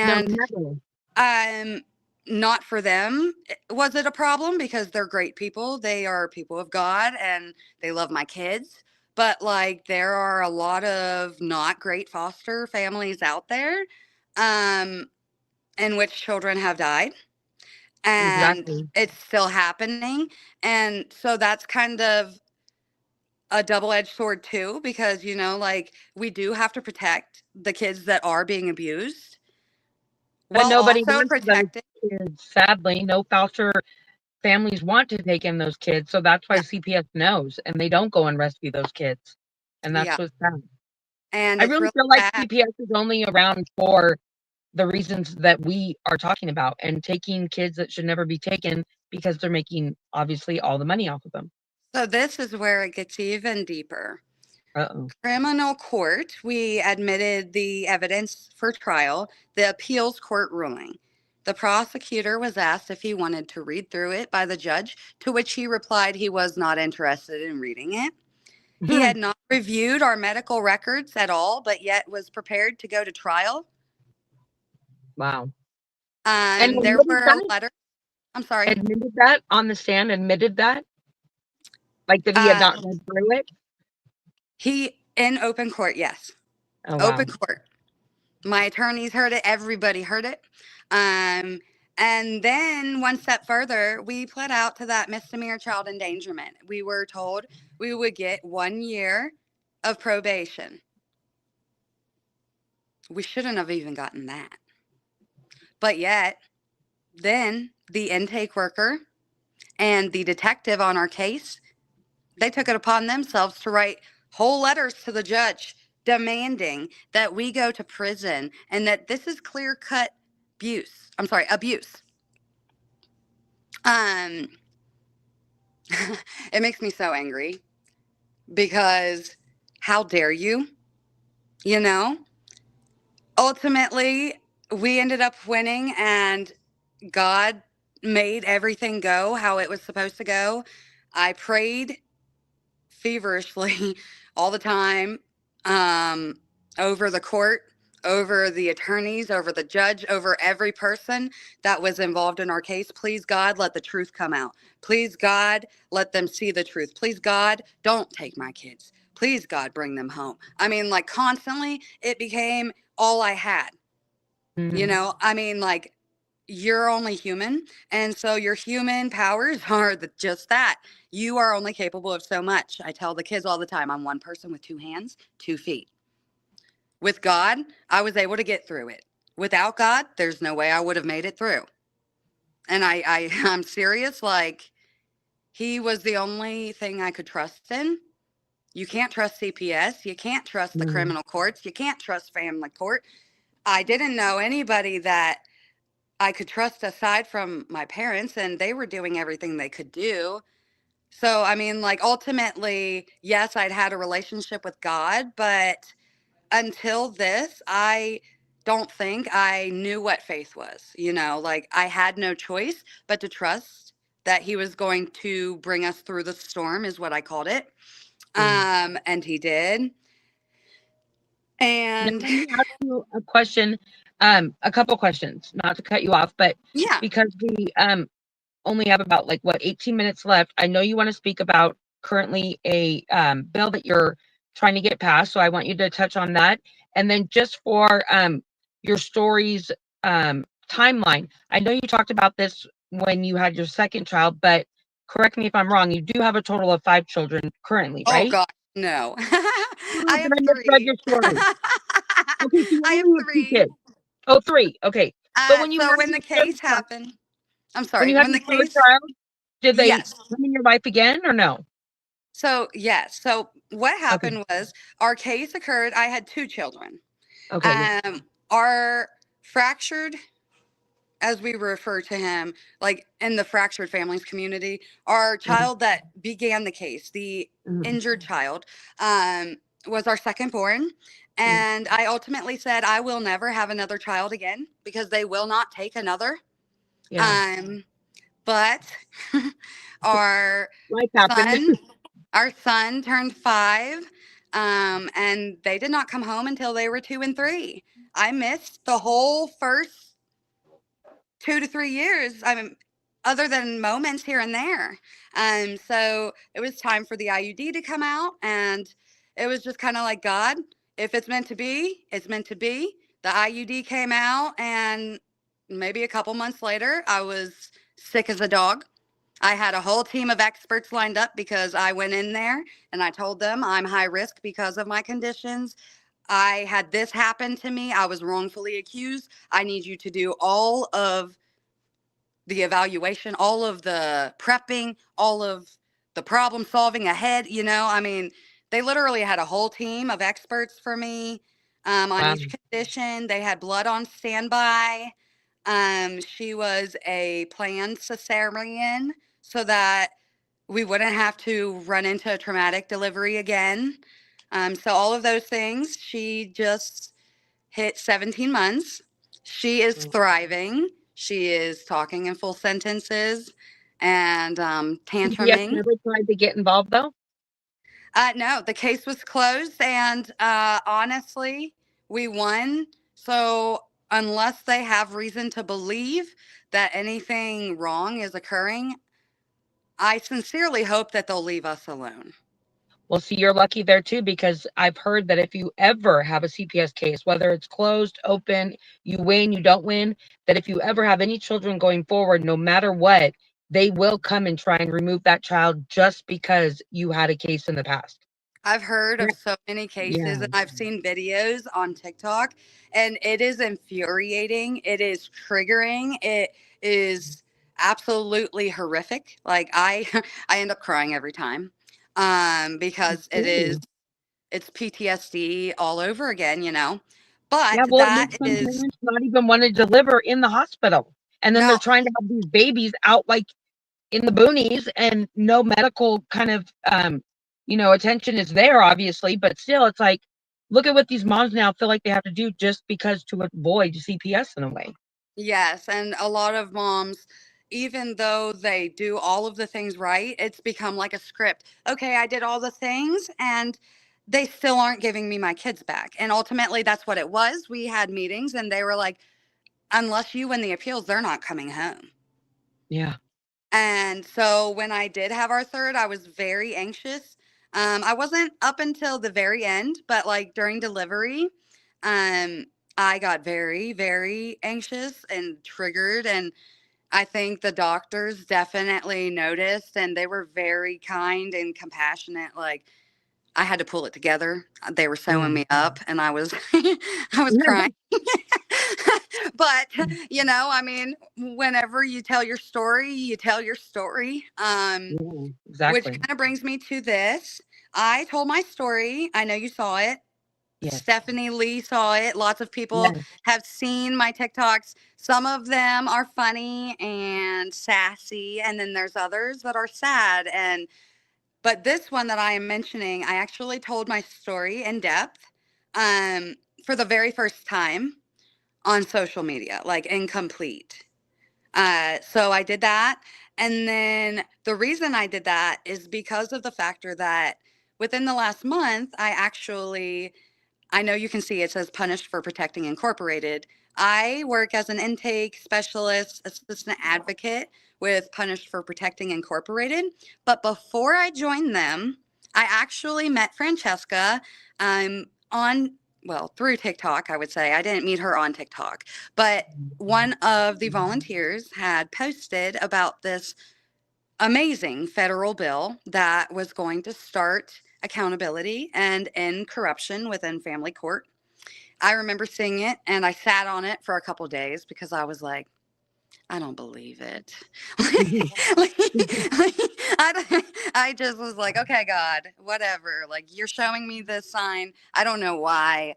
No, And never. um not for them was it a problem, because they're great people. They are people of God and they love my kids. But like, there are a lot of not great foster families out there um in which children have died, and Exactly. it's still happening. And so that's kind of a double-edged sword too, because like, we do have to protect the kids that are being abused But while nobody also wants those protecting. kids. Sadly, no foster families want to take in those kids. So that's why Yeah, CPS knows and they don't go and rescue those kids. And that's yeah, what's sad. and I it's really really feel like sad. CPS is only around for the reasons that we are talking about and taking kids that should never be taken because they're making obviously all the money off of them. So this is where it gets even deeper. Uh-oh. Criminal court, we admitted the evidence for trial, the appeals court ruling. The prosecutor was asked if he wanted to read through it by the judge, to which he replied he was not interested in reading it. He had not reviewed our medical records at all, but yet was prepared to go to trial. Wow. And There admitted were that? letters. I'm sorry. Admitted that on the stand? Admitted that? Like that he had not Um, read through it? he in open court, yes, Oh, open wow. court. My attorneys heard it. Everybody heard it. Um, and then one step further, we pled out to that misdemeanor child endangerment. We were told we would get 1 year of probation. We shouldn't have even gotten that. But yet, then the intake worker and the detective on our case, they took it upon themselves to write whole letters to the judge demanding that we go to prison and that this is clear cut abuse. I'm sorry, abuse. Um, it makes me so angry because how dare you? You know, ultimately, we ended up winning, and God made everything go how it was supposed to go. I prayed feverishly all the time, um, over the court, over the attorneys, over the judge, over every person that was involved in our case. Please, God, let the truth come out. Please, God, let them see the truth. Please, God, don't take my kids. Please, God, bring them home. I mean, like, constantly, it became all I had. Mhm. Like, you're only human. And so your human powers are just that. You are only capable of so much. I tell the kids all the time, I'm one person with two hands, 2 feet. With God, I was able to get through it. Without God, there's no way I would have made it through. And I'm serious. Like, he was the only thing I could trust in. You can't trust CPS. You can't trust the Mm, criminal courts. You can't trust family court. I didn't know anybody that I could trust aside from my parents, and they were doing everything they could do. So, I mean, like, ultimately, yes, I'd had a relationship with God, but until this, I don't think I knew what faith was. You know, like, I had no choice but to trust that He was going to bring us through the storm, is what I called it. yeah. And He did. Now, And let me ask you a question, a couple questions, not to cut you off, but yeah, because we only have about like what 18 minutes left. I know you want to speak about currently a bill that you're trying to get passed, so I want you to touch on that. And then just for your story's timeline, I know you talked about this when you had your second child, but correct me if I'm wrong. You do have a total of 5 children currently, oh right? God, no. Oh, I did have I misread three. your story? Okay, so you I have only have two three. kids. Oh, three. Okay, but when you So had when the your third case child, happened, I'm when sorry, you had when your the third case, child, did they yes. come in your life again or no? So, yes. So what Okay. happened was our case occurred. I had two children. Okay. Yeah. Our fractured, as we refer to him, like in the fractured families community, our Mhm, child that began the case, the mhm, injured child, um, was our second born. mhm. And I ultimately said, I will never have another child again because they will not take another. Yeah. Um, but our Life happened. son, our son turned 5, and they did not come home until they were 2 and 3. I missed the whole first 2 to 3 years. I mean, other than moments here and there. So it was time for the IUD to come out, and it was just kind of like, God, if it's meant to be, it's meant to be. The IUD came out, and maybe a couple months later, I was sick as a dog. I had a whole team of experts lined up because I went in there and I told them I'm high risk because of my conditions. I had this happen to me. I was wrongfully accused. I need you to do all of the evaluation, all of the prepping, all of the problem solving ahead. You know, I mean, they literally had a whole team of experts for me on Wow. each condition. They had blood on standby. She was a planned cesarean so that we wouldn't have to run into a traumatic delivery again. So all of those things, she just hit 17 months. She is thriving. She is talking in full sentences and CPS tantruming. never tried to get involved though? No, the case was closed, and honestly, we won. So unless they have reason to believe that anything wrong is occurring, I sincerely hope that they'll leave us alone. Well, see, you're lucky there too, because I've heard that if you ever have a CPS case, whether it's closed, open, you win, you don't win, that if you ever have any children going forward, no matter what, they will come and try and remove that child just because you had a case in the past. I've heard of That- so many cases Yeah. and I've seen videos on TikTok, and it is infuriating. It is triggering. It is absolutely horrific. Like, I I end up crying every time. Because Absolutely. it's PTSD all over again, you know. But Yeah, well, it that makes some is parents not even want to deliver in the hospital. And then they're no, trying to have these babies out like in the boonies and no medical kind of attention is there obviously, but still it's like look at what these moms now feel like they have to do just because to avoid CPS in a way. yes, and a lot of moms, even though they do all of the things right, it's become like a script. Okay, I did all the things and they still aren't giving me my kids back. And ultimately, that's what it was. We had meetings and they were like, unless you win the appeals, they're not coming home. Yeah. And so when I did have our third, I was very anxious. I wasn't up until the very end, but like during delivery, um, I got very, very anxious and triggered. And I think the doctors definitely noticed and they were very kind and compassionate. Like, I had to pull it together. They were Yeah. sewing me up and I was I was crying. But, I mean, whenever you tell your story, you tell your story. Yeah, Which exactly. kind of brings me to this. I told my story. I know you saw it. Yes. Stephanie Lee saw it. Lots of people Yes. have seen my TikToks. Some of them are funny and sassy, and then there's others that are sad. But this one that I am mentioning, I actually told my story in depth um, for the very first time on social media, like incomplete. So I did that. And then the reason I did that is because of the factor that within the last month, I know you can see it says punished for protecting incorporated. I work as an intake specialist, assistant advocate with Punished for Protecting Incorporated. But before I joined them, I actually met Francesca on, well, through TikTok, I would say. I didn't meet her on TikTok, but one of the volunteers had posted about this amazing federal bill that was going to start accountability and end corruption within family court. I remember seeing it and I sat on it for a couple days because I was like, I don't believe it. like, like, I just was like, okay, God, whatever. Like, you're showing me this sign. I don't know why.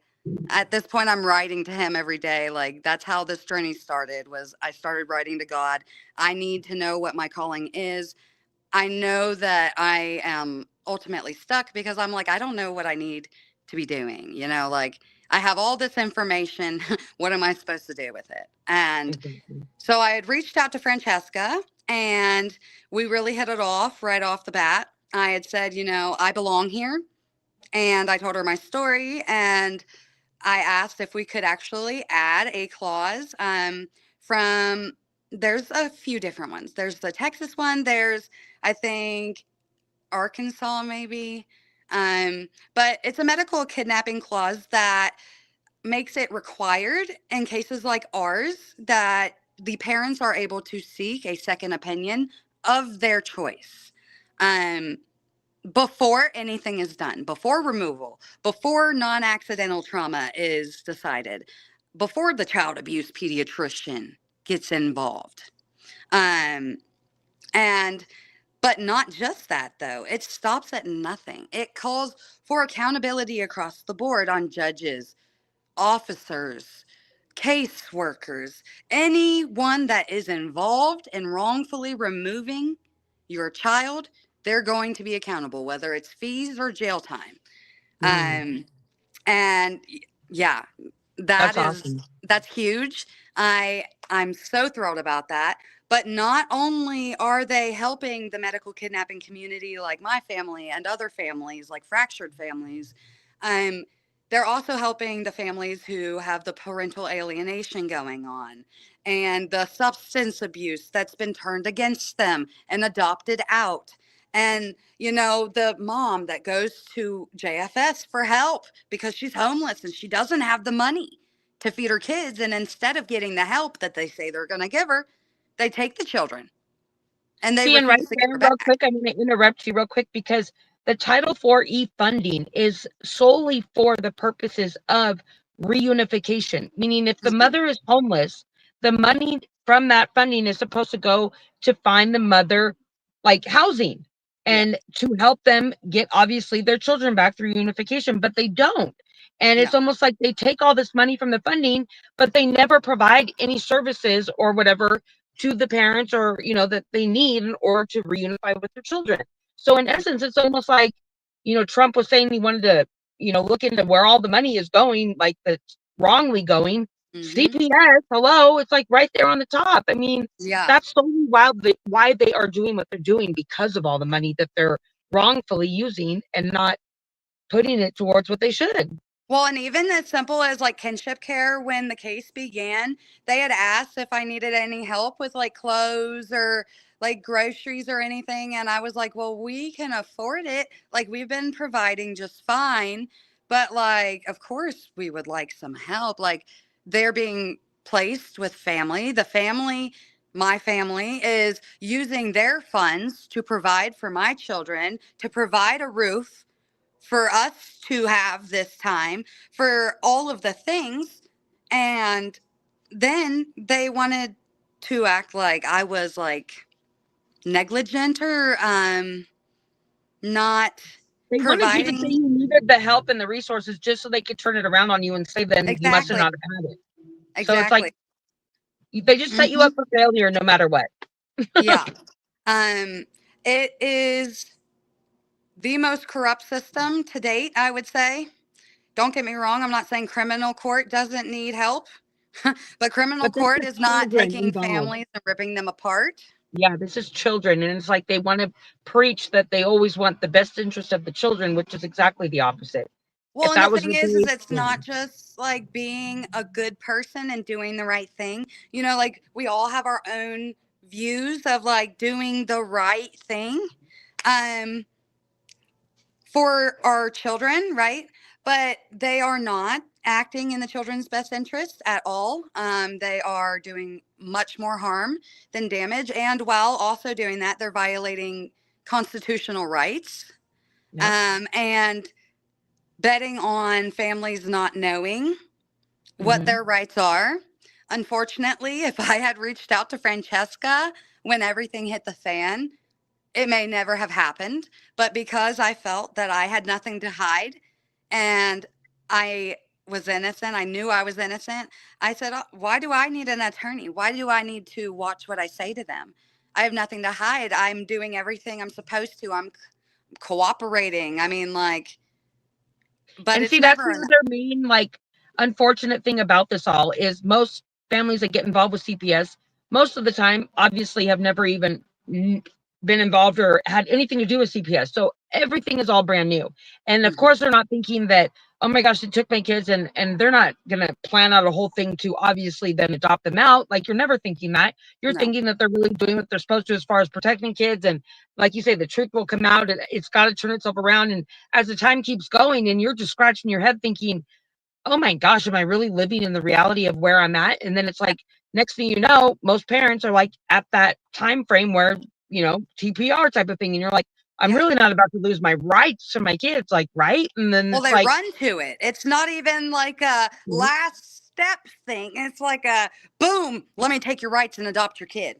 At this point, I'm writing to him every day. Like, that's how this journey started, was I started writing to God. I need to know what my calling is. I know that I am ultimately stuck because I'm like, I don't know what I need to be doing. Like, I have all this information. What am I supposed to do with it? And Exactly. so I had reached out to Francesca and we really hit it off right off the bat. I had said, I belong here. And I told her my story. And I asked if we could actually add a clause from, there's a few different ones. There's the Texas one. There's, I think, Arkansas, maybe. But it's a medical kidnapping clause that makes it required in cases like ours that the parents are able to seek a second opinion of their choice. Um, before anything is done, before removal, before non accidental trauma is decided, before the child abuse pediatrician gets involved. Um, and but not just that, though. It stops at nothing. It calls for accountability across the board on judges, officers, caseworkers, anyone that is involved in wrongfully removing your child. They're going to be accountable, whether it's fees or jail time. Mm, Um, and yeah, that that's is awesome. that's huge. I'm so thrilled about that. But not only are they helping the medical kidnapping community, like my family and other families, like fractured families, um, they're also helping the families who have the parental alienation going on and the substance abuse that's been turned against them and adopted out. And, the mom that goes to JFS for help because she's homeless and she doesn't have the money to feed her kids. And instead of getting the help that they say they're going to give her, they take the children and they See, and right refuse to give there, her real back. quick, I'm going to interrupt you real quick because the Title 4E funding is solely for the purposes of reunification, meaning if the Mhm. mother is homeless, the money from that funding is supposed to go to find the mother like housing Yeah. and to help them get obviously their children back through unification, but they don't. And No. it's almost like they take all this money from the funding, but they never provide any services or whatever to the parents or that they need in order to reunify with their children. So in essence, it's almost like Trump was saying he wanted to look into where all the money is going, like that's wrongly going. Hmm. CPS, hello, it's like right there on the top. I mean, Yeah. that's solely why they are doing what they're doing, because of all the money that they're wrongfully using and not putting it towards what they should. Well, and even as simple as like kinship care, when the case began, they had asked if I needed any help with like clothes or like groceries or anything. And I was like, well, we can afford it. Like, we've been providing just fine. But, like, of course, we would like some help. Like, they're being placed with family. My family, is using their funds to provide for my children, to provide a roof for us to have this time, for all of the things. And then they wanted to act like I was like negligent or not They wanted you to say providing. you needed the help and the resources just so they could turn it around on you and say then you must have Exactly. not have had it. So it's like Exactly. they just set you Hmm. up for failure no matter what. Yeah. Um, it is the most corrupt system to date, I would say. Don't get me wrong. I'm not saying criminal court doesn't need help, but criminal But this court is is not children taking involved. families and ripping them apart. Yeah, this is children. And it's like they want to preach that they always want the best interest of the children, which is exactly the opposite. If Well, and the that was thing the is case, it's not then just like being a good person and doing the right thing. You know, like we all have our own views of like doing the right thing. Um, for our children, right? But they are not acting in the children's best interest at all. They are doing much more harm than damage. And while also doing that, they're violating constitutional rights yep. and betting on families not knowing what Hmm. their rights are. Unfortunately, if I had reached out to Francesca when everything hit the fan, it may never have happened, but because I felt that I had nothing to hide and I was innocent, I knew I was innocent. I said, why do I need an attorney? Why do I need to watch what I say to them? I have nothing to hide. I'm doing everything I'm supposed to. I'm cooperating. I mean, like, but And it's see, that's never the enough. other main, like, unfortunate thing about this all is most families that get involved with CPS, most of the time, obviously, have never even been involved or had anything to do with CPS. So everything is all brand new. And of Mhm. course, they're not thinking that, oh my gosh, it took my kids, and they're not gonna plan out a whole thing to obviously then adopt them out. Like you're never thinking that. You're No, thinking that they're really doing what they're supposed to as far as protecting kids. And like you say, the truth will come out and it's got to turn itself around. And as the time keeps going and you're just scratching your head thinking, oh my gosh, am I really living in the reality of where I'm at? And then it's yeah, like, next thing you know, most parents are like at that time frame where, TPR type of thing. And you're like, I'm yeah. really not about to lose my rights to my kids, like, right? And then Well, it's they like, run to it. It's not even like a mhm, last step thing. It's like a boom, let me take your rights and adopt your kid.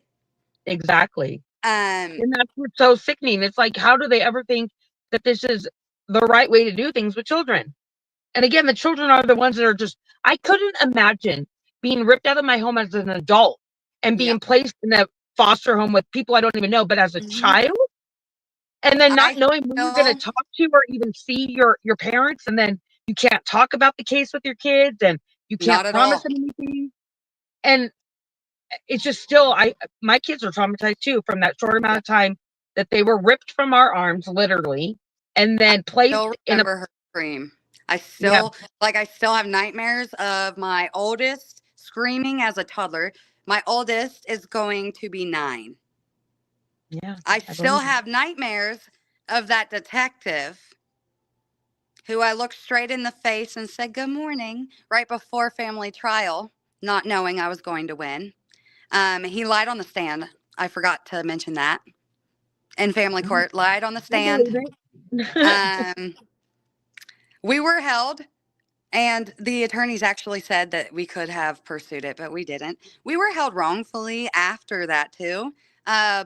exactly. Um, And that's what's so sickening. It's like, how do they ever think that this is the right way to do things with children? And again, the children are the ones that are just, I couldn't imagine being ripped out of my home as an adult and yeah. being placed in a foster home with people I don't even know, but as a Hmm. child, and then not I knowing when you're going to still, talk to or even see your parents, and then you can't talk about the case with your kids, and you can't not at promise all. them anything. And it's just still, I my kids are traumatized too from that short amount Yeah. of time that they were ripped from our arms, literally, and I then still placed in a remember her scream. I yeah, still, like, I still have nightmares of my oldest screaming as a toddler. My oldest is going to be 9. yeah, I I still believe it. have nightmares of that detective who I looked straight in the face and said, "Good morning," right before family trial, not knowing I was going to win. He lied on the stand. I forgot to mention that. In family court, lied on the I believe stand. it. Um, we were held, and the attorneys actually said that we could have pursued it, but we didn't. We were held wrongfully after that, too.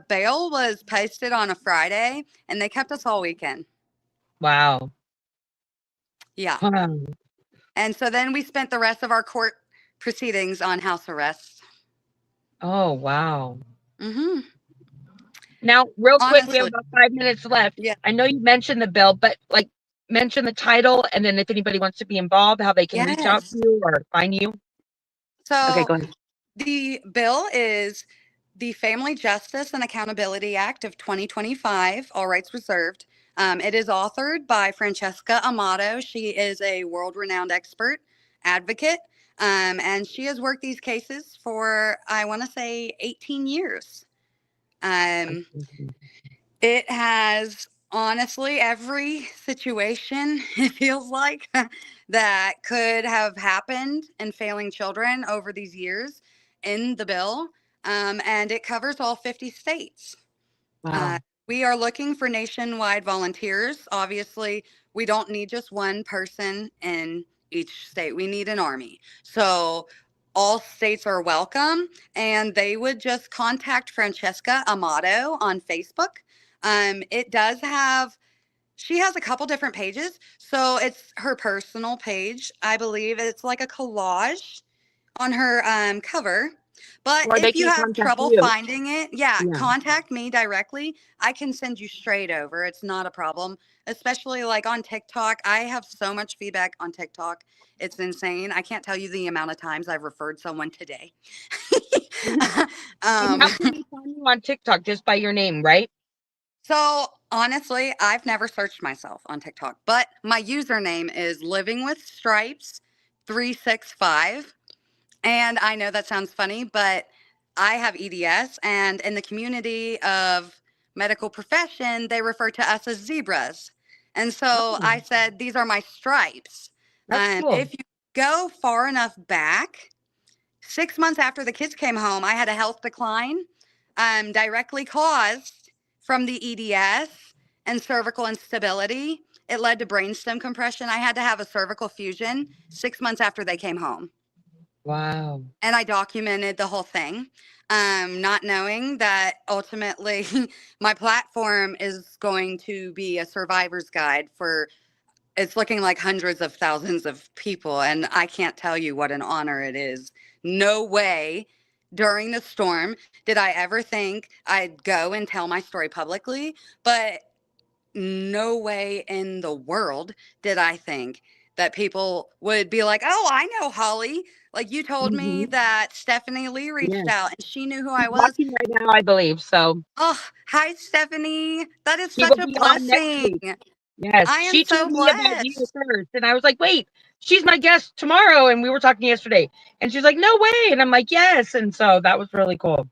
Bail was posted on a Friday, and they kept us all weekend. Wow. Yeah. Huh. And so then we spent the rest of our court proceedings on house arrest. Oh, wow. Hmm. Now, real quick, we have Honestly, about 5 minutes left. yeah. I know you mentioned the bill, but like mention the title and then if anybody wants to be involved, how they can reach out to Yes. you or find you. Okay, So go ahead. the bill is the Family Justice and Accountability Act of 2025, all rights reserved. It is authored by Francesca Amato. She is a world renowned expert advocate, and she has worked these cases for, I want to say, 18 years. Um, It has honestly every situation, it feels like, that could have happened in failing children over these years in the bill. And it covers all 50 states. Uh, Wow. we are looking for nationwide volunteers. Obviously, we don't need just one person in each state, we need an army. So, all states are welcome, and they would just contact Francesca Amato on Facebook. It does have She has a couple different pages. So it's her personal page, I believe. It's like a collage on her cover. But Or they if you can have contact trouble you. finding it, yeah, Yeah. contact me directly. I can send you straight over. It's not a problem. Especially like on TikTok. I have so much feedback on TikTok. It's insane. I can't tell you the amount of times I've referred someone today. And um, how can they find you on TikTok? Just by your name, right? So honestly, I've never searched myself on TikTok, but my username is Living with Stripes 365. And I know that sounds funny, but I have EDS, and in the community of medical profession, they refer to us as zebras. And so Oh, I said, these are my stripes. that's cool. If you go far enough back, 6 months after the kids came home, I had a health decline directly caused from the EDS and cervical instability. It led to brainstem compression. I had to have a cervical fusion 6 months after they came home. Wow. And I documented the whole thing, not knowing that ultimately my platform is going to be a survivor's guide for it's looking like hundreds of thousands of people, and I can't tell you what an honor it is. No way during the storm did I ever think I'd go and tell my story publicly, but no way in the world did I think that people would be like, "Oh, I know Holly. Like you told me Hmm. that Stephanie Lee reached Yes. out and she knew who She's I was." watching right now, I believe. So Oh, hi Stephanie. That is she will such a be on next blessing. week. Yes. I am She so told me about you blessed. first. And I was like, wait, she's my guest tomorrow. And we were talking yesterday. And she's like, no way. And I'm like, yes. And so that was really cool.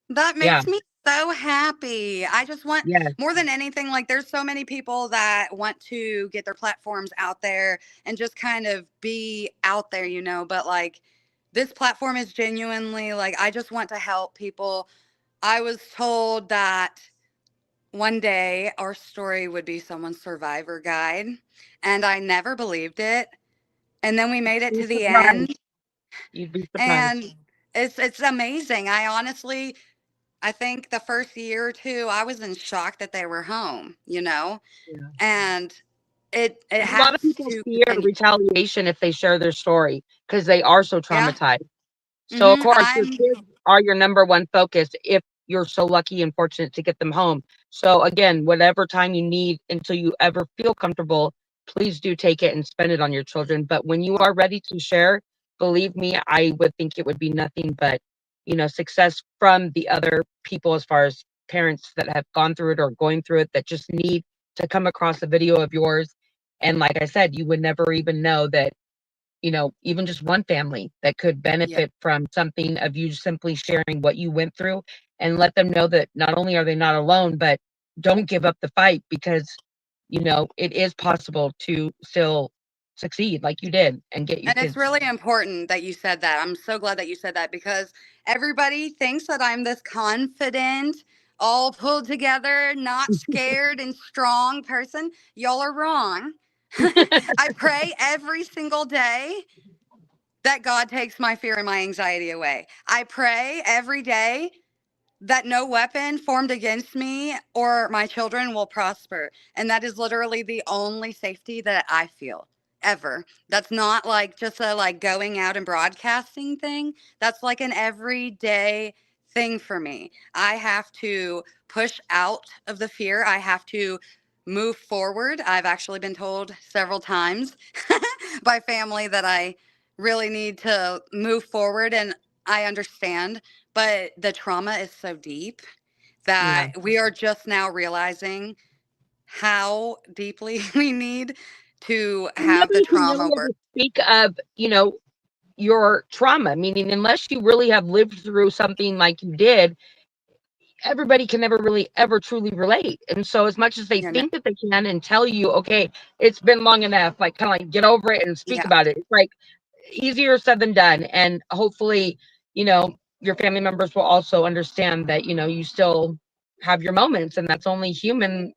That Yeah. makes me so happy. I just want Yes. more than anything, like, there's so many people that want to get their platforms out there and just kind of be out there, but like, this platform is genuinely like, I just want to help people. I was told that one day our story would be someone's survivor guide, and I never believed it. And then we made it Be to the surprised. end, You'd be surprised. and it's amazing. I think the first year or two, I was in shock that they were home, Yeah. and it A lot has of people to fear continue. retaliation if they share their story because they are so Yeah. traumatized. So, of course, your I'm kids are your number one focus if you're so lucky and fortunate to get them home. So, again, whatever time you need until you ever feel comfortable, please do take it and spend it on your children. But when you are ready to share, believe me, I would think it would be nothing but, success from the other people as far as parents that have gone through it or going through it that just need to come across a video of yours. And like I said, you would never even know that even just one family that could yeah. benefit from something of you simply sharing what you went through and let them know that not only are they not alone, but don't give up the fight because, it is possible to still succeed like you did and get your And it's kids. really important that you said that. I'm so glad that you said that because everybody thinks that I'm this confident, all pulled together, not scared and strong person. Y'all are wrong. I pray every single day that God takes my fear and my anxiety away. I pray every day that no weapon formed against me or my children will prosper. And that is literally the only safety that I feel ever. That's not like just a like going out and broadcasting thing. That's like an everyday thing for me. I have to push out of the fear. I have to move forward. I've actually been told several times by family that I really need to move forward, and I understand, but the trauma is so deep Yeah. that we are just now realizing how deeply we need to And have the nobody can really trauma ever work. speak of, your trauma, meaning unless you really have lived through something like you did, everybody can never really ever truly relate. And so as much as they You know? think that they can and tell you, okay, it's been long enough, like kind of like get over it and speak Yeah, about it. It's like easier said than done. And hopefully, your family members will also understand that, you still have your moments and that's only humanly,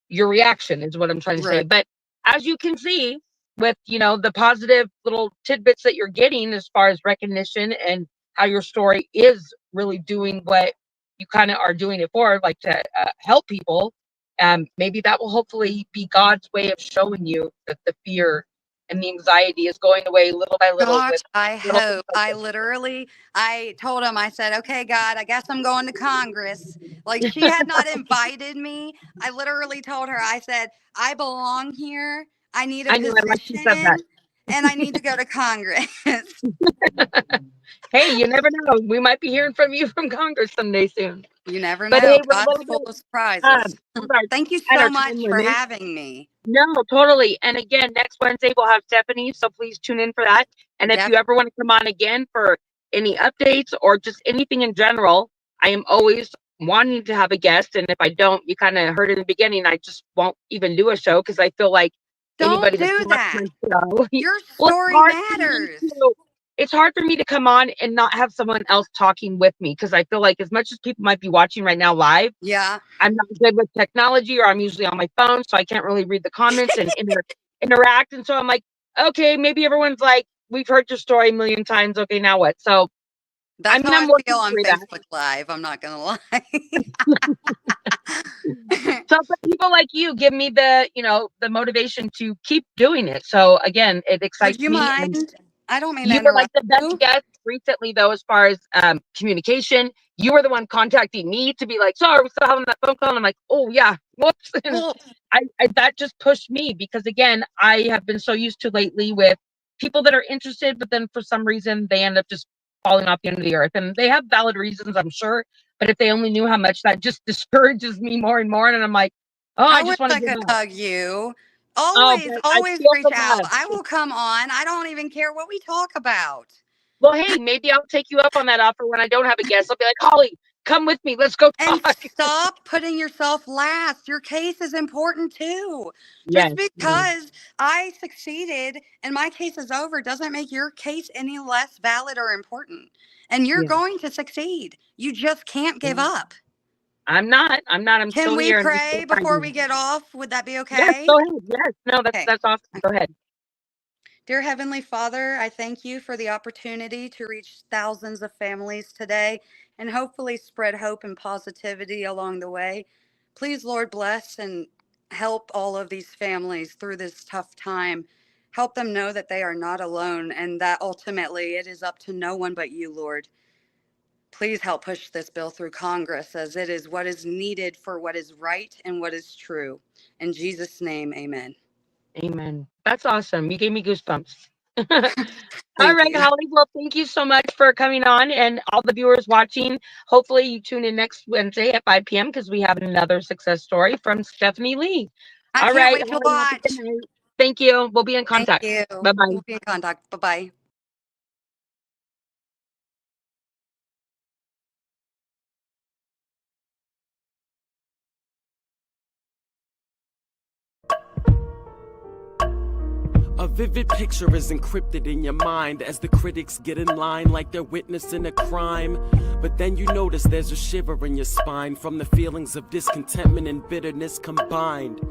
your reaction is what I'm trying to say. right. But as you can see, with, the positive little tidbits that you're getting as far as recognition and how your story is really doing what you kind of are doing it for, like to help people. Maybe that will hopefully be God's way of showing you that the fear and the anxiety is going away little by little Gosh, with I little hope. I told him, I said, okay, God, I guess I'm going to Congress. Like, she had not invited me. I literally told her, I said, I belong here. I need a I know, I like you said position that. and I need to go to Congress. Hey, you never know. We might be hearing from you from Congress someday soon. You never But know. hey, we're a God's little full bit of surprises. with our Thank you at so our time much for limit. having me. No, totally. And again, next Wednesday we'll have Stephanie, so please tune in for that. And if you Definitely. ever want to come on again for any updates or just anything in general, I am always wanting to have a guest. And if I don't, you kind of heard in the beginning, I just won't even do a show because I feel like Don't anybody that's do watched that. my show, Your well, story matters. it's hard for me to come on and not have someone else talking with me because I feel like as much as people might be watching right now live, Yeah. I'm not good with technology, or I'm usually on my phone, so I can't really read the comments and interact. And so I'm like, okay, maybe everyone's like, we've heard your story a million times. Okay, now what? So I That's mean, how I'm I working feel on through that. Facebook Live. I'm not going to lie. So, but people like you give me the motivation to keep doing it. So again, it Would excites you me, and mind? I don't mean to you were like interrupt the best you. guest recently, though, as far as communication. You were the one contacting me to be like, "So are we still having that phone call?" And I'm like, "Oh yeah, whoops." And Well, I that just pushed me because again, I have been so used to lately with people that are interested, but then for some reason they end up just falling off the end of the earth, and they have valid reasons, I'm sure. But if they only knew how much that just discourages me more and more, and I'm like, "Oh, I I wish just want to I give could up." hug you. Oh, Always, but I always feel reach the out. love. I will come on. I don't even care what we talk about. Well, hey, maybe I'll take you up on that offer when I don't have a guest. I'll be like, Holly, come with me. Let's go And talk. stop putting yourself last. Your case is important too. Just Yes. Yes. because I succeeded and my case is over doesn't make your case any less valid or important. And you're Yes. going to succeed. You just can't give up. I'm not. I'm not. I'm Can still we here and I'm pray still before we fighting. get off? Would that be Yes, okay? go ahead. Yes. No, that's Okay. that's awesome. Go ahead. Dear Heavenly Father, I thank you for the opportunity to reach thousands of families today and hopefully spread hope and positivity along the way. Please, Lord, bless and help all of these families through this tough time. Help them know that they are not alone and that ultimately it is up to no one but you, Lord. Please help push this bill through Congress as it is what is needed for what is right and what is true. In Jesus' name, amen. Amen. That's awesome. You gave me goosebumps. All Thank right, you. Holly. Well, thank you so much for coming on and all the viewers watching. Hopefully, you tune in next Wednesday at 5 p.m. because we have another success story from Stephanie Lee. I All can't right, wait to Holly. Have a good watch. night. Thank you. We'll be in Thank contact. you. Bye bye. We'll be in contact. Bye bye. A vivid picture is encrypted in your mind as the critics get in line like they're witnessing a crime. But then you notice there's a shiver in your spine from the feelings of discontentment and bitterness combined.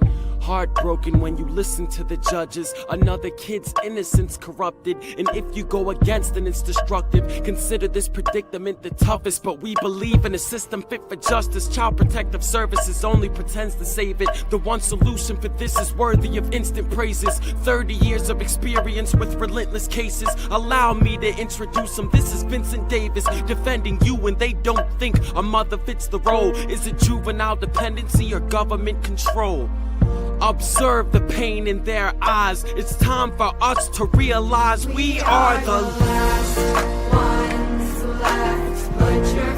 Heartbroken when you listen to the judges, another kid's innocence corrupted. And if you go against it, it's destructive. Consider this predicament the toughest, but we believe in a system fit for justice. Child Protective Services only pretends to save it. The one solution for this is worthy of instant praises. 30 years of experience with relentless cases. Allow me to introduce them. This is Vincent Davis defending you when they don't think a mother fits the role. Is it juvenile dependency or government control? Observe the pain in their eyes. It's time for us to realize we are the last ones left. Put your